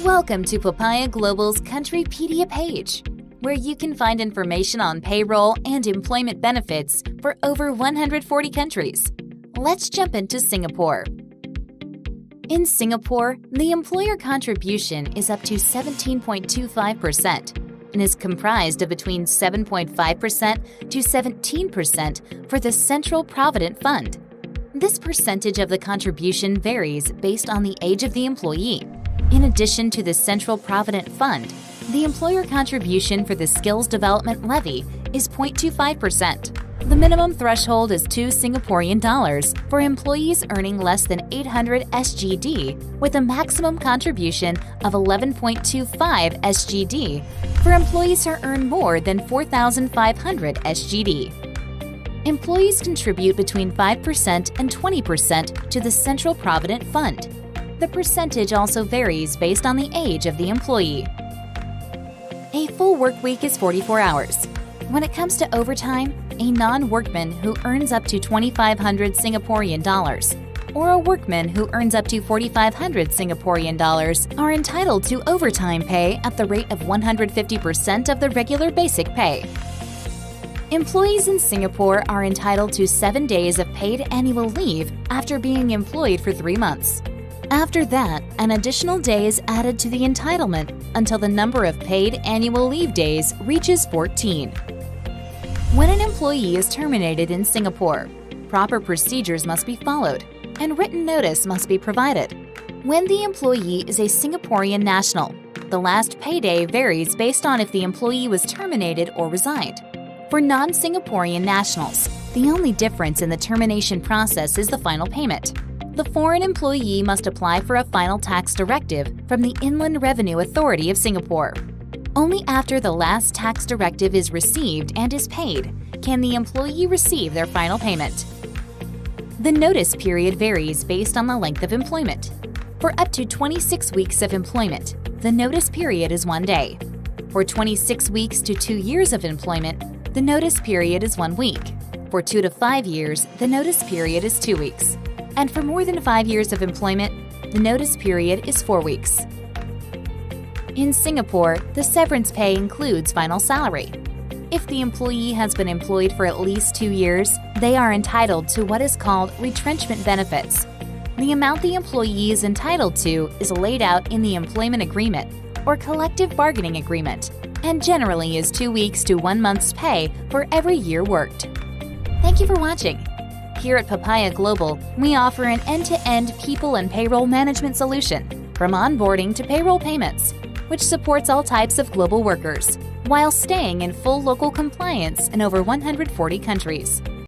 Welcome to Papaya Global's Countrypedia page, where you can find information on payroll and employment benefits for over 140 countries. Let's jump into Singapore. In Singapore, the employer contribution is up to 17.25% and is comprised of between 7.5% to 17% for the Central Provident Fund. This percentage of the contribution varies based on the age of the employee. In addition to the Central Provident Fund, the employer contribution for the Skills Development Levy is 0.25%. The minimum threshold is $2 for employees earning less than 800 SGD, with a maximum contribution of 11.25 SGD for employees who earn more than 4,500 SGD. Employees contribute between 5% and 20% to the Central Provident Fund. The percentage also varies based on the age of the employee. A full work week is 44 hours. When it comes to overtime, a non-workman who earns up to 2,500 Singaporean dollars or a workman who earns up to 4,500 Singaporean dollars are entitled to overtime pay at the rate of 150% of the regular basic pay. Employees in Singapore are entitled to 7 days of paid annual leave after being employed for 3 months. After that, an additional day is added to the entitlement until the number of paid annual leave days reaches 14. When an employee is terminated in Singapore, proper procedures must be followed and written notice must be provided. When the employee is a Singaporean national, the last payday varies based on if the employee was terminated or resigned. For non-Singaporean nationals, the only difference in the termination process is the final payment. The foreign employee must apply for a final tax directive from the Inland Revenue Authority of Singapore. Only after the last tax directive is received and is paid can the employee receive their final payment. The notice period varies based on the length of employment. For up to 26 weeks of employment, the notice period is 1 day. For 26 weeks to 2 years of employment, the notice period is 1 week. For 2 to 5 years, the notice period is 2 weeks. And for more than 5 years of employment, the notice period is 4 weeks. In Singapore, the severance pay includes final salary. If the employee has been employed for at least 2 years, they are entitled to what is called retrenchment benefits. The amount the employee is entitled to is laid out in the employment agreement or collective bargaining agreement, and generally is 2 weeks to 1 month's pay for every year worked. Thank you for watching. Here at Papaya Global, we offer an end-to-end people and payroll management solution, from onboarding to payroll payments, which supports all types of global workers, while staying in full local compliance in over 140 countries.